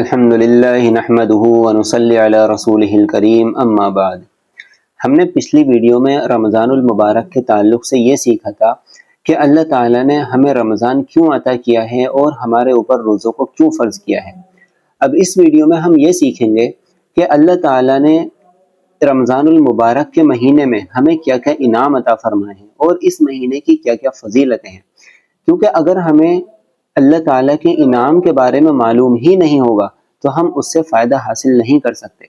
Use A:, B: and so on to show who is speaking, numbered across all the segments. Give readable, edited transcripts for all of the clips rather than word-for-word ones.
A: الحمدللہ نحمدہ ونصلی علی رسولہ الکریم اما بعد۔ ہم نے پچھلی ویڈیو میں رمضان المبارک کے تعلق سے یہ سیکھا تھا کہ اللہ تعالیٰ نے ہمیں رمضان کیوں عطا کیا ہے اور ہمارے اوپر روزوں کو کیوں فرض کیا ہے۔ اب اس ویڈیو میں ہم یہ سیکھیں گے کہ اللہ تعالیٰ نے رمضان المبارک کے مہینے میں ہمیں کیا کیا انعام عطا فرمائے ہیں اور اس مہینے کی کیا کیا فضیلتیں ہیں، کیونکہ اگر ہمیں اللہ تعالیٰ کے انعام کے بارے میں معلوم ہی نہیں ہوگا تو ہم اس سے فائدہ حاصل نہیں کر سکتے۔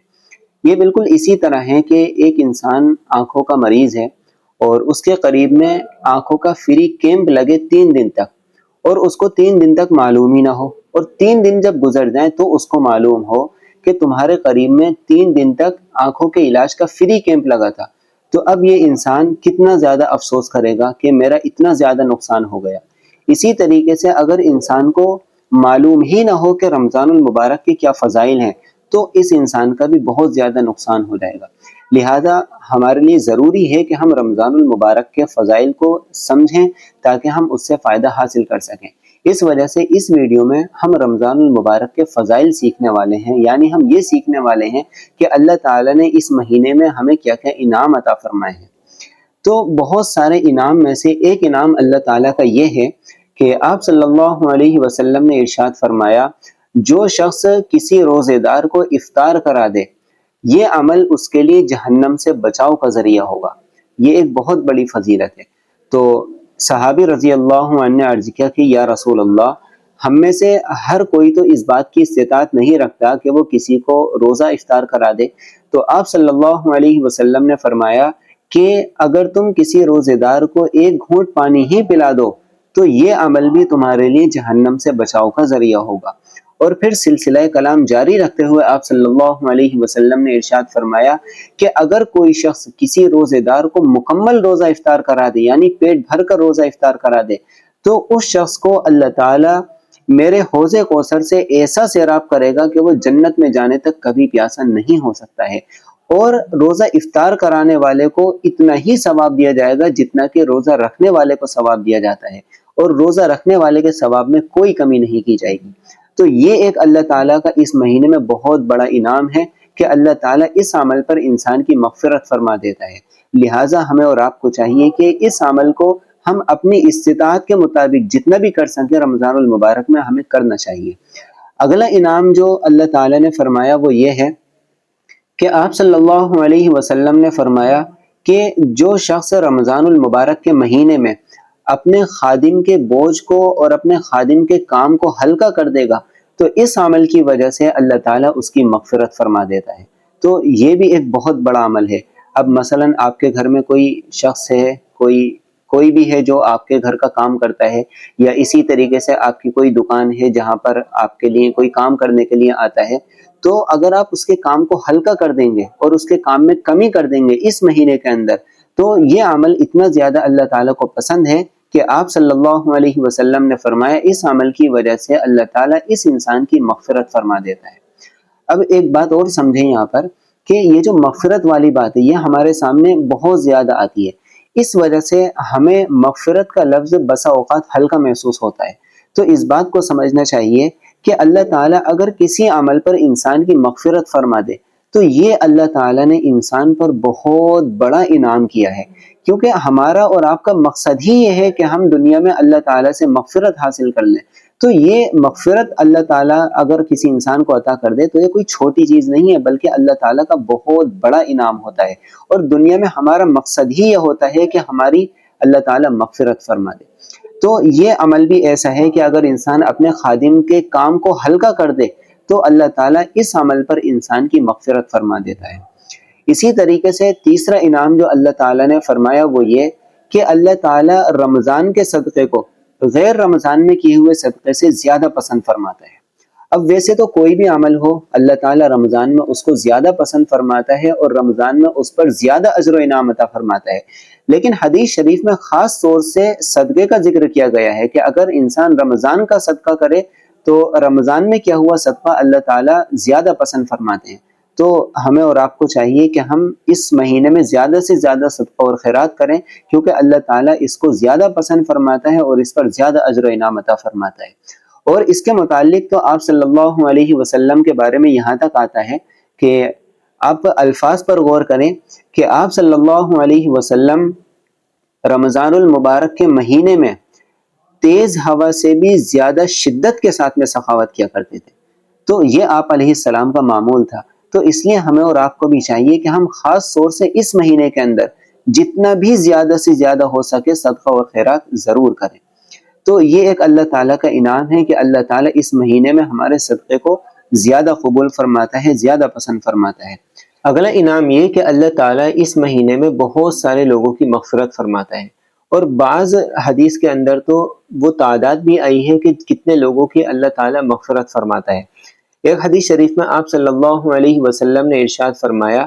A: یہ بالکل اسی طرح ہے کہ ایک انسان آنکھوں کا مریض ہے اور اس کے قریب میں آنکھوں کا فری کیمپ لگے 3 دن تک، اور اس کو 3 دن تک معلوم ہی نہ ہو، اور 3 دن جب گزر جائیں تو اس کو معلوم ہو کہ تمہارے قریب میں 3 دن تک آنکھوں کے علاج کا فری کیمپ لگا تھا، تو اب یہ انسان کتنا زیادہ افسوس کرے گا کہ میرا اتنا زیادہ نقصان ہو گیا۔ اسی طریقے سے اگر انسان کو معلوم ہی نہ ہو کہ رمضان المبارک کے کیا فضائل ہیں تو اس انسان کا بھی بہت زیادہ نقصان ہو جائے گا۔ لہذا ہمارے لیے ضروری ہے کہ ہم رمضان المبارک کے فضائل کو سمجھیں تاکہ ہم اس سے فائدہ حاصل کر سکیں۔ اس وجہ سے اس ویڈیو میں ہم رمضان المبارک کے فضائل سیکھنے والے ہیں، یعنی ہم یہ سیکھنے والے ہیں کہ اللہ تعالیٰ نے اس مہینے میں ہمیں کیا کیا انعام عطا فرمائے ہیں۔ تو بہت سارے انعام میں سے ایک انعام اللہ تعالیٰ کا یہ ہے کہ آپ صلی اللہ علیہ وسلم نے ارشاد فرمایا، جو شخص کسی روزے دار کو افطار کرا دے یہ عمل اس کے لیے جہنم سے بچاؤ کا ذریعہ ہوگا۔ یہ ایک بہت بڑی فضیلت ہے۔ تو صحابی رضی اللہ عنہ نے عرض کیا کہ یا رسول اللہ، ہم میں سے ہر کوئی تو اس بات کی استطاعت نہیں رکھتا کہ وہ کسی کو روزہ افطار کرا دے۔ تو آپ صلی اللہ علیہ وسلم نے فرمایا کہ اگر تم کسی روزے دار کو ایک گھونٹ پانی ہی پلا دو تو یہ عمل بھی تمہارے لیے جہنم سے بچاؤ کا ذریعہ ہوگا۔ اور پھر سلسلہ کلام جاری رکھتے ہوئے آپ صلی اللہ علیہ وسلم نے ارشاد فرمایا کہ اگر کوئی شخص کسی روزے دار کو مکمل روزہ افطار کرا دے، یعنی پیٹ بھر کر روزہ افطار کرا دے، تو اس شخص کو اللہ تعالیٰ میرے حوض کوثر سے ایسا سیراب کرے گا کہ وہ جنت میں جانے تک کبھی پیاسا نہیں ہو سکتا ہے۔ اور روزہ افطار کرانے والے کو اتنا ہی ثواب دیا جائے گا جتنا کہ روزہ رکھنے والے کو ثواب دیا جاتا ہے، اور روزہ رکھنے والے کے ثواب میں کوئی کمی نہیں کی جائے گی۔ تو یہ ایک اللہ تعالیٰ کا اس مہینے میں بہت بڑا انعام ہے کہ اللہ تعالیٰ اس عمل پر انسان کی مغفرت فرما دیتا ہے۔ لہٰذا ہمیں اور آپ کو چاہیے کہ اس عمل کو ہم اپنی استطاعت کے مطابق جتنا بھی کر سکیں رمضان المبارک میں ہمیں کرنا چاہیے۔ اگلا انعام جو اللہ تعالیٰ نے فرمایا وہ یہ ہے کہ آپ صلی اللہ علیہ وسلم نے فرمایا کہ جو شخص رمضان المبارک کے مہینے میں اپنے خادم کے بوجھ کو اور اپنے خادم کے کام کو ہلکا کر دے گا تو اس عمل کی وجہ سے اللہ تعالیٰ اس کی مغفرت فرما دیتا ہے۔ تو یہ بھی ایک بہت بڑا عمل ہے۔ اب مثلا آپ کے گھر میں کوئی شخص ہے، کوئی بھی ہے جو آپ کے گھر کا کام کرتا ہے، یا اسی طریقے سے آپ کی کوئی دکان ہے جہاں پر آپ کے لیے کوئی کام کرنے کے لیے آتا ہے، تو اگر آپ اس کے کام کو ہلکا کر دیں گے اور اس کے کام میں کمی کر دیں گے اس مہینے کے اندر، تو یہ عمل اتنا زیادہ اللہ تعالیٰ کو پسند ہے کہ آپ صلی اللہ علیہ وسلم نے فرمایا اس عمل کی وجہ سے اللہ تعالیٰ اس انسان کی مغفرت فرما دیتا ہے۔ اب ایک بات اور سمجھیں یہاں پر کہ یہ جو مغفرت والی بات ہے یہ ہمارے سامنے بہت زیادہ آتی ہے، اس وجہ سے ہمیں مغفرت کا لفظ بسا اوقات ہلکا محسوس ہوتا ہے۔ تو اس بات کو سمجھنا چاہیے کہ اللہ تعالیٰ اگر کسی عمل پر انسان کی مغفرت فرما دے تو یہ اللہ تعالیٰ نے انسان پر بہت بڑا انعام کیا ہے، کیونکہ ہمارا اور آپ کا مقصد ہی یہ ہے کہ ہم دنیا میں اللہ تعالیٰ سے مغفرت حاصل کر لیں۔ تو یہ مغفرت اللہ تعالیٰ اگر کسی انسان کو عطا کر دے تو یہ کوئی چھوٹی چیز نہیں ہے، بلکہ اللہ تعالیٰ کا بہت بڑا انعام ہوتا ہے، اور دنیا میں ہمارا مقصد ہی یہ ہوتا ہے کہ ہماری اللہ تعالیٰ مغفرت فرما دے۔ تو یہ عمل بھی ایسا ہے کہ اگر انسان اپنے خادم کے کام کو ہلکا کر دے تو اللہ تعالیٰ اس عمل پر انسان کی مغفرت فرما دیتا ہے۔ اسی طریقے سے تیسرا انعام جو اللہ تعالیٰ نے فرمایا وہ یہ کہ اللہ تعالیٰ رمضان کے صدقے کو غیر رمضان میں کیے ہوئے صدقے سے زیادہ پسند فرماتا ہے۔ اب ویسے تو کوئی بھی عمل ہو اللہ تعالیٰ رمضان میں اس کو زیادہ پسند فرماتا ہے اور رمضان میں اس پر زیادہ اجر و انعام عطا فرماتا ہے، لیکن حدیث شریف میں خاص طور سے صدقے کا ذکر کیا گیا ہے کہ اگر انسان رمضان کا صدقہ کرے تو رمضان میں کیا ہوا صدقہ اللہ تعالیٰ زیادہ پسند فرماتے ہیں۔ تو ہمیں اور آپ کو چاہیے کہ ہم اس مہینے میں زیادہ سے زیادہ صدقہ اور خیرات کریں، کیونکہ اللہ تعالیٰ اس کو زیادہ پسند فرماتا ہے اور اس پر زیادہ اجر و انعام عطا فرماتا ہے۔ اور اس کے متعلق تو آپ صلی اللہ علیہ وسلم کے بارے میں یہاں تک آتا ہے کہ آپ الفاظ پر غور کریں کہ آپ صلی اللہ علیہ وسلم رمضان المبارک کے مہینے میں تیز ہوا سے بھی زیادہ شدت کے ساتھ میں سخاوت کیا کرتے تھے. تو یہ آپ علیہ السلام کا معمول تھا. تو اس لیے ہمیں اور آپ کو بھی چاہیے کہ ہم خاص طور سے اس مہینے کے اندر جتنا بھی زیادہ سے زیادہ ہو سکے صدقہ و خیرات ضرور کریں. تو یہ ایک اللہ تعالیٰ کا انعام ہے کہ اللہ تعالیٰ اس مہینے میں ہمارے صدقے کو زیادہ قبول فرماتا ہے، زیادہ پسند فرماتا ہے. اگلا انعام یہ کہ اللہ تعالیٰ اس مہینے میں بہت سارے لوگوں کی مغفرت فرماتا ہے. اور بعض حدیث کے اندر تو وہ تعداد بھی آئی ہے کہ کتنے لوگوں کی اللہ تعالیٰ مغفرت فرماتا ہے. ایک حدیث شریف میں آپ صلی اللہ علیہ وسلم نے ارشاد فرمایا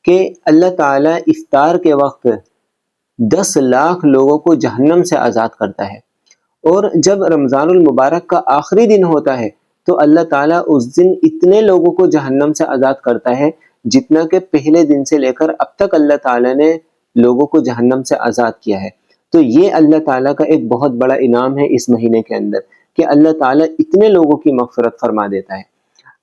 A: کہ اللہ تعالیٰ افطار کے وقت 10 لاکھ لوگوں کو جہنم سے آزاد کرتا ہے. اور جب رمضان المبارک کا آخری دن ہوتا ہے تو اللہ تعالیٰ اس دن اتنے لوگوں کو جہنم سے آزاد کرتا ہے جتنا کہ پہلے دن سے لے کر اب تک اللہ تعالیٰ نے لوگوں کو جہنم سے آزاد کیا ہے. تو یہ اللہ تعالیٰ کا ایک بہت بڑا انعام ہے اس مہینے کے اندر کہ اللہ تعالیٰ اتنے لوگوں کی مغفرت فرما دیتا ہے.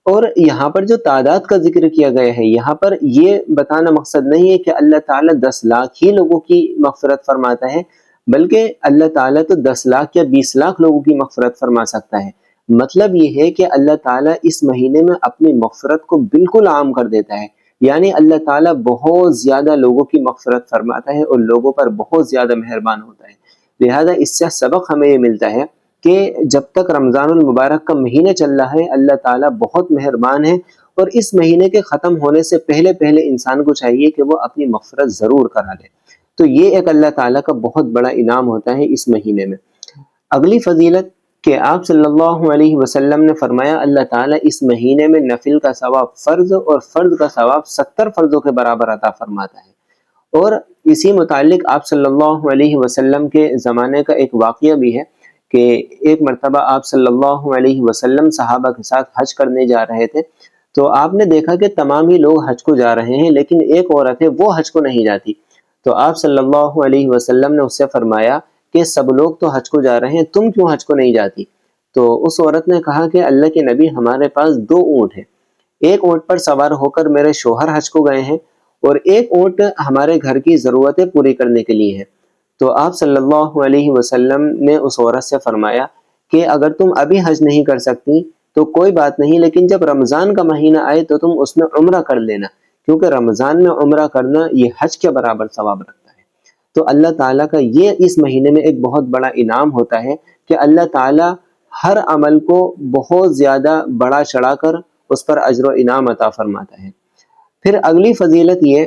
A: اور یہاں پر جو تعداد کا ذکر کیا گیا ہے، یہاں پر یہ بتانا مقصد نہیں ہے کہ اللہ تعالیٰ 10 لاکھ ہی لوگوں کی مغفرت فرماتا ہے، بلکہ اللہ تعالیٰ تو 10 لاکھ یا 20 لاکھ لوگوں کی مغفرت فرما سکتا ہے. مطلب یہ ہے کہ اللہ تعالیٰ اس مہینے میں اپنی مغفرت کو بالکل عام کر دیتا ہے. یعنی اللہ تعالیٰ بہت زیادہ لوگوں کی مغفرت فرماتا ہے اور لوگوں پر بہت زیادہ مہربان ہوتا ہے. لہذا اس سے سبق ہمیں یہ ملتا ہے کہ جب تک رمضان المبارک کا مہینہ چل رہا ہے اللہ تعالیٰ بہت مہربان ہے، اور اس مہینے کے ختم ہونے سے پہلے انسان کو چاہیے کہ وہ اپنی مغفرت ضرور کرا لے. تو یہ ایک اللہ تعالیٰ کا بہت بڑا انعام ہوتا ہے اس مہینے میں. اگلی فضیلت کہ آپ صلی اللہ علیہ وسلم نے فرمایا اللہ تعالیٰ اس مہینے میں نفل کا ثواب فرض اور فرض کا ثواب 70 فرضوں کے برابر عطا فرماتا ہے. اور اسی متعلق آپ صلی اللہ علیہ وسلم کے زمانے کا ایک واقعہ بھی ہے کہ ایک مرتبہ آپ صلی اللہ علیہ وسلم صحابہ کے ساتھ حج کرنے جا رہے تھے. تو آپ نے دیکھا کہ تمام ہی لوگ حج کو جا رہے ہیں لیکن ایک عورت ہے وہ حج کو نہیں جاتی. تو آپ صلی اللہ علیہ وسلم نے اس سے فرمایا کہ سب لوگ تو حج کو جا رہے ہیں، تم کیوں حج کو نہیں جاتی؟ تو اس عورت نے کہا کہ اللہ کے نبی ہمارے پاس 2 اونٹ ہیں، ایک اونٹ پر سوار ہو کر میرے شوہر حج کو گئے ہیں اور ایک اونٹ ہمارے گھر کی ضرورتیں پوری کرنے کے لیے ہے. تو آپ صلی اللہ علیہ وسلم نے اس عورت سے فرمایا کہ اگر تم ابھی حج نہیں کر سکتی تو کوئی بات نہیں، لیکن جب رمضان کا مہینہ آئے تو تم اس میں عمرہ کر لینا، کیونکہ رمضان میں عمرہ کرنا یہ حج کے برابر ثواب رکھتا ہے. تو اللہ تعالیٰ کا یہ اس مہینے میں ایک بہت بڑا انعام ہوتا ہے کہ اللہ تعالیٰ ہر عمل کو بہت زیادہ بڑا چڑھا کر اس پر اجر و انعام عطا فرماتا ہے. پھر اگلی فضیلت یہ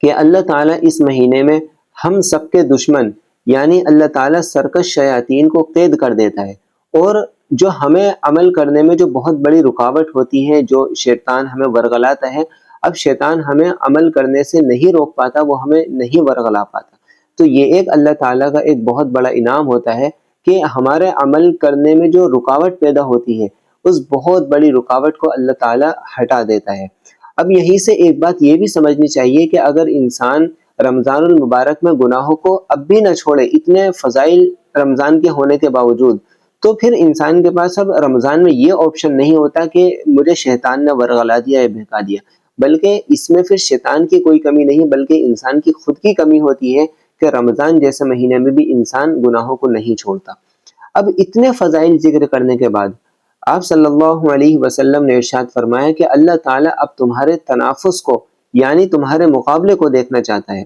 A: کہ اللہ تعالیٰ اس مہینے میں ہم سب کے دشمن یعنی اللہ تعالیٰ سرکش شیاطین کو قید کر دیتا ہے، اور جو ہمیں عمل کرنے میں جو بہت بڑی رکاوٹ ہوتی ہے، جو شیطان ہمیں ورغلاتا ہے، اب شیطان ہمیں عمل کرنے سے نہیں روک پاتا، وہ ہمیں نہیں ورغلا پاتا. تو یہ ایک اللہ تعالیٰ کا ایک بہت بڑا انعام ہوتا ہے کہ ہمارے عمل کرنے میں جو رکاوٹ پیدا ہوتی ہے اس بہت بڑی رکاوٹ کو اللہ تعالیٰ ہٹا دیتا ہے. اب یہیں سے ایک بات یہ بھی سمجھنی چاہیے کہ اگر انسان رمضان المبارک میں گناہوں کو اب بھی نہ چھوڑے، اتنے فضائل رمضان کے ہونے کے باوجود، تو پھر انسان کے پاس اب رمضان میں یہ آپشن نہیں ہوتا کہ مجھے شیطان نے ورغلا دیا یا بہکا دیا، بلکہ اس میں پھر شیطان کی کوئی کمی نہیں بلکہ انسان کی خود کی کمی ہوتی ہے کہ رمضان جیسے مہینے میں بھی انسان گناہوں کو نہیں چھوڑتا. اب اتنے فضائل ذکر کرنے کے بعد آپ صلی اللہ علیہ وسلم نے ارشاد فرمایا کہ اللہ تعالیٰ اب تمہارے تنافس کو یعنی تمہارے مقابلے کو دیکھنا چاہتا ہے.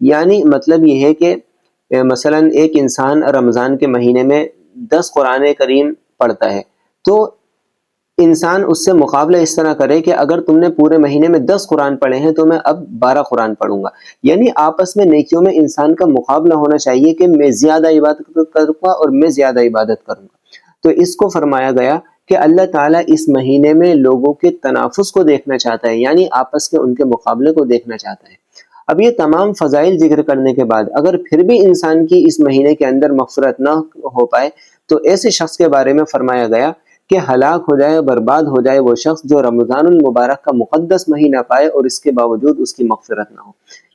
A: یعنی مطلب یہ ہے کہ مثلا ایک انسان رمضان کے مہینے میں 10 قرآن کریم پڑھتا ہے، تو انسان اس سے مقابلہ اس طرح کرے کہ اگر تم نے پورے مہینے میں 10 قرآن پڑھے ہیں تو میں اب 12 قرآن پڑھوں گا. یعنی آپس میں نیکیوں میں انسان کا مقابلہ ہونا چاہیے کہ میں زیادہ عبادت کروں گا اور میں زیادہ عبادت کروں گا. تو اس کو فرمایا گیا کہ اللہ تعالیٰ اس مہینے میں لوگوں کے تنافس کو دیکھنا چاہتا ہے، یعنی آپس کے ان کے مقابلے کو دیکھنا چاہتا ہے. اب یہ تمام فضائل ذکر کرنے کے بعد اگر پھر بھی انسان کی اس مہینے کے اندر مغفرت نہ ہو پائے تو ایسے شخص کے بارے میں فرمایا گیا کہ ہلاک ہو جائے، برباد ہو جائے وہ شخص جو رمضان المبارک کا مقدس مہینہ پائے اور اس کے باوجود اس کی مغفرت نہ ہو.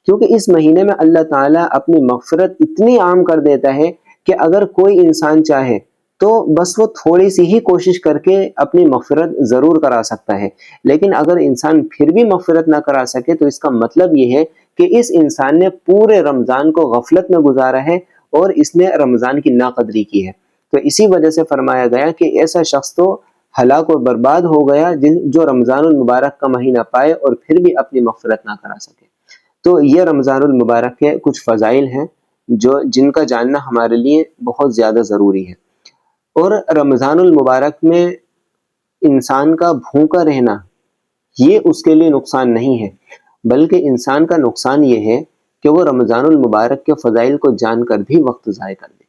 A: کیونکہ اس مہینے میں اللہ تعالیٰ اپنی مغفرت اتنی عام کر دیتا ہے کہ اگر کوئی انسان چاہے تو بس وہ تھوڑی سی ہی کوشش کر کے اپنی مغفرت ضرور کرا سکتا ہے. لیکن اگر انسان پھر بھی مغفرت نہ کرا سکے تو اس کا مطلب یہ ہے کہ اس انسان نے پورے رمضان کو غفلت میں گزارا ہے اور اس نے رمضان کی ناقدری کی ہے. تو اسی وجہ سے فرمایا گیا کہ ایسا شخص تو ہلاک اور برباد ہو گیا جو رمضان المبارک کا مہینہ پائے اور پھر بھی اپنی مغفرت نہ کرا سکے. تو یہ رمضان المبارک کے کچھ فضائل ہیں جن کا جاننا ہمارے لیے بہت زیادہ ضروری ہے. اور رمضان المبارک میں انسان کا بھوکا رہنا یہ اس کے لیے نقصان نہیں ہے، بلکہ انسان کا نقصان یہ ہے کہ وہ رمضان المبارک کے فضائل کو جان کر بھی وقت ضائع کر دے.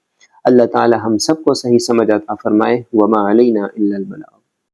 A: اللہ تعالی ہم سب کو صحیح سمجھ عطا فرمائے. وما علینا الا البلاغ.